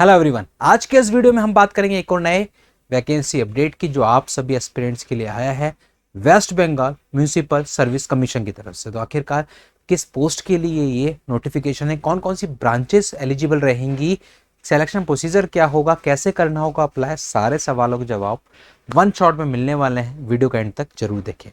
Hello everyone, आज के इस वीडियो में हम बात करेंगे एक और नए वैकेंसी अपडेट की जो आप सभी एस्पिरेंट्स के लिए आया है West Bengal municipal service commission की तरफ से। तो आखिरकार किस पोस्ट के लिए ये नोटिफिकेशन है, कौन कौन सी ब्रांचेस एलिजिबल रहेंगी, सिलेक्शन प्रोसीजर क्या होगा, कैसे करना होगा अप्लाई, सारे सवालों के जवाब वन शॉट में मिलने वाले हैं। वीडियो के एंड तक जरूर देखें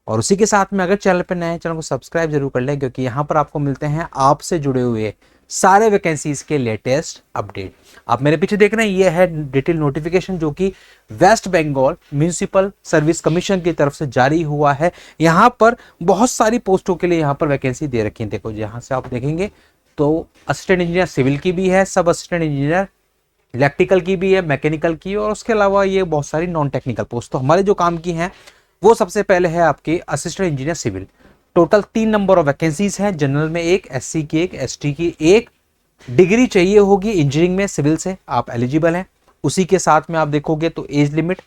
और उसी के साथ में अगर चैनल पर नए हैं चैनल को सब्सक्राइब जरूर कर लें, क्योंकि यहाँ पर आपको मिलते हैं आपसे जुड़े हुए सारे वैकेंसीज के लेटेस्ट अपडेट। आप मेरे पीछे देख रहे हैं, ये है डिटेल नोटिफिकेशन जो कि West Bengal municipal service commission की तरफ से जारी हुआ है। यहाँ पर बहुत सारी पोस्टों के लिए यहाँ पर वैकेंसी दे रखी है। देखो यहाँ से आप देखेंगे तो असिस्टेंट इंजीनियर सिविल की भी है, सब असिस्टेंट इंजीनियर इलेक्ट्रिकल की भी है, मैकेनिकल की, और उसके अलावा ये बहुत सारी नॉन टेक्निकल पोस्ट। तो हमारे जो काम की हैं वो सबसे पहले है आपके assistant engineer civil. Total 3 number of vacancies हैं, जनरल में एक, एससी की एक, एसटी की एक। डिग्री चाहिए होगी इंजीनियरिंग में सिविल से, आप एलिजिबल हैं। उसी के साथ में आप देखोगे तो age limit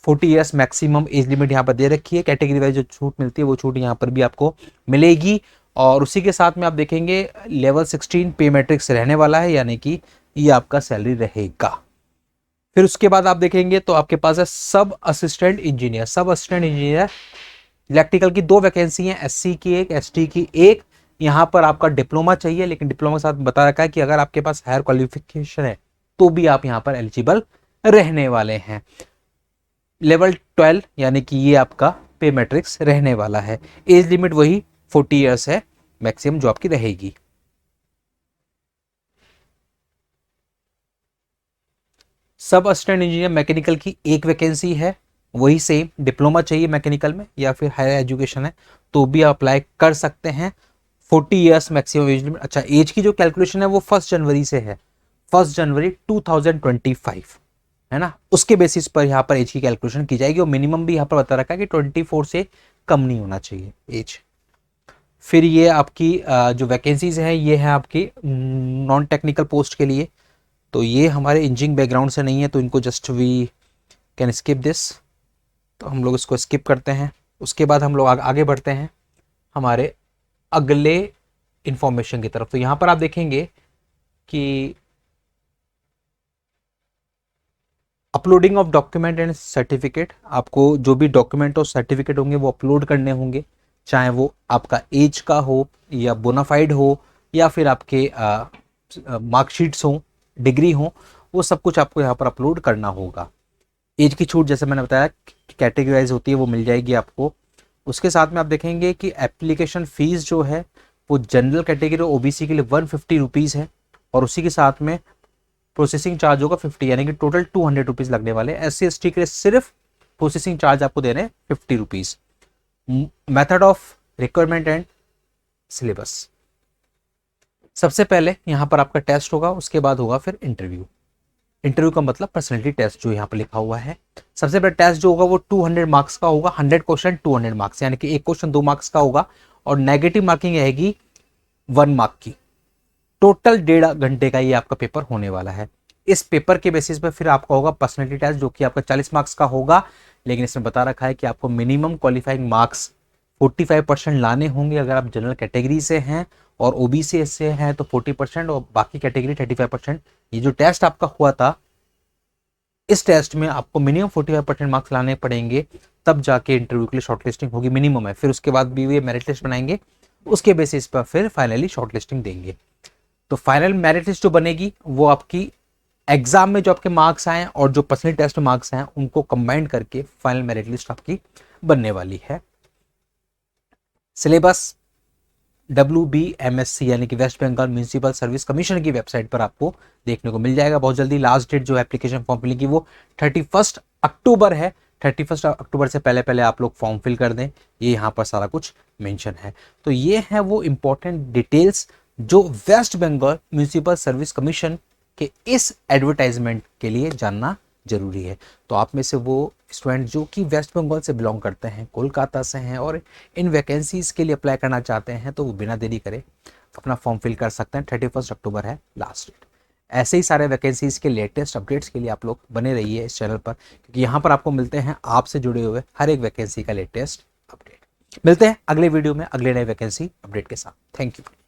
40 years maximum age limit यहाँ पर दे रखी है। कैटेगरी वाइज जो छूट मिलती है वो छूट यहाँ पर भी आपको मिलेगी। और उसी के साथ में आप देखेंगे लेवल 16 पे मैट्रिक्स रहने वाला है, यानी कि ये आपका सैलरी रहेगा। फिर उसके बाद आप देखेंगे तो आपके पास है सब असिस्टेंट इंजीनियर इलेक्ट्रिकल की 2 वैकेंसी हैं, एससी की एक, एसटी की एक। यहाँ पर आपका डिप्लोमा चाहिए, लेकिन डिप्लोमा के साथ बता रखा है कि अगर आपके पास हायर क्वालिफिकेशन है तो भी आप यहाँ पर एलिजिबल रहने वाले हैं। लेवल 12 यानी कि ये आपका पे मैट्रिक्स रहने वाला है। एज लिमिट वही 40 ईयर्स है मैक्सिमम जो आपकी रहेगी। सब असिस्टेंट इंजीनियर मैकेनिकल की एक वैकेंसी है, वही सेम डिप्लोमा चाहिए मैकेनिकल में या फिर हायर एजुकेशन है तो भी आप अप्लाई कर सकते हैं। 40 ईयर्स मैक्सिमम एज लिमिट। अच्छा, एज की जो कैलकुलेशन है वो 1 जनवरी से है, 1 जनवरी 2025 है ना, उसके बेसिस पर यहाँ पर एज की कैलकुलेशन की जाएगी। और मिनिमम भी यहाँ पर बता रखा है कि 24 से कम नहीं होना चाहिए एज। फिर ये आपकी जो वैकेंसीज है ये है आपकी नॉन टेक्निकल पोस्ट के लिए। तो ये हमारे इंजीनियरिंग बैकग्राउंड से नहीं है तो इनको just we can skip this, तो हम लोग इसको स्किप करते हैं। उसके बाद हम लोग आगे बढ़ते हैं हमारे अगले इंफॉर्मेशन की तरफ। तो यहाँ पर आप देखेंगे कि uploading of document and certificate, आपको जो भी डॉक्यूमेंट और सर्टिफिकेट होंगे वो अपलोड करने होंगे, चाहे वो आपका एज का हो या बोनाफाइड हो या फिर आपके मार्कशीट्स हो, डिग्री हो, वो सब कुछ आपको यहाँ पर अपलोड करना होगा। एज की छूट जैसे मैंने बताया कैटेगरी वाइज होती है वो मिल जाएगी आपको। उसके साथ में आप देखेंगे कि एप्लीकेशन फीस जो है वो जनरल कैटेगरी और ओबीसी के लिए 150 रुपीज़ है, और उसी के साथ में प्रोसेसिंग चार्ज होगा 50, यानी कि टोटल 200 रुपीज़ लगने वाले। एससी एसटी के लिए सिर्फ प्रोसेसिंग चार्ज आपको दे रहे हैं 50 rupees. Method of requirement and syllabus, सबसे पहले यहाँ पर आपका टेस्ट होगा, उसके बाद होगा फिर इंटरव्यू का मतलब पर्सनैलिटी टेस्ट जो यहाँ पर लिखा हुआ है। सबसे पहले टेस्ट जो होगा वो 200 मार्क्स का होगा, 100 क्वेश्चन 200 मार्क्स, यानी कि एक क्वेश्चन 2 मार्क्स का होगा, और नेगेटिव मार्किंग रहेगी 1 मार्क की। टोटल 1.5 घंटे का ये आपका पेपर होने वाला है। इस पेपर के बेसिस पर फिर आपका होगा पर्सनैलिटी टेस्ट जो कि आपका 40 मार्क्स का होगा, लेकिन इसमें बता रखा है कि आपको मिनिमम क्वालिफाइंग मार्क्स 45% लाने होंगे अगर आप जनरल कैटेगरी से हैं, और ओबीसी से हैं तो 40% और बाकी कैटेगरी 35%। ये जो टेस्ट आपका हुआ था इस टेस्ट में आपको मिनिमम 45% मार्क्स लाने पड़ेंगे, तब जाके इंटरव्यू के लिए शॉर्टलिस्टिंग होगी, मिनिमम है। फिर उसके बाद भी ये मेरिट लिस्ट बनाएंगे, उसके बेसिस पर फिर फाइनली शॉर्टलिस्टिंग देंगे। तो फाइनल मेरिट लिस्ट जो बनेगी वो आपकी एग्जाम में जो आपके मार्क्स आए और जो पर्सनल टेस्ट में मार्क्स आए उनको कंबाइन करके फाइनल मेरिट लिस्ट आपकी बनने वाली है। सिलेबस WBMSC यानी कि West Bengal municipal service commission की वेबसाइट पर आपको देखने को मिल जाएगा बहुत जल्दी। लास्ट डेट जो एप्लीकेशन फॉर्म फिलिंग की वो 31 अक्टूबर है। 31 अक्टूबर से पहले पहले आप लोग फॉर्म फिल कर दें, ये यहाँ पर सारा कुछ मेंशन है। तो ये है वो इंपॉर्टेंट डिटेल्स जो West Bengal municipal service commission के इस एडवर्टाइजमेंट के लिए जानना जरूरी है। तो आप में से वो स्टूडेंट जो कि वेस्ट बंगाल से बिलोंग करते हैं, कोलकाता से हैं और इन वैकेंसीज के लिए अप्लाई करना चाहते हैं तो वो बिना देरी करे अपना फॉर्म फिल कर सकते हैं। 31 अक्टूबर है लास्ट डेट। ऐसे ही सारे वैकेंसीज के लेटेस्ट अपडेट्स के लिए आप लोग बने रहिए इस चैनल पर, क्योंकि यहाँ पर आपको मिलते हैं आपसे जुड़े हुए हर एक वैकेंसी का लेटेस्ट अपडेट। मिलते हैं अगले वीडियो में अगले नए वैकेंसी अपडेट के साथ। Thank you.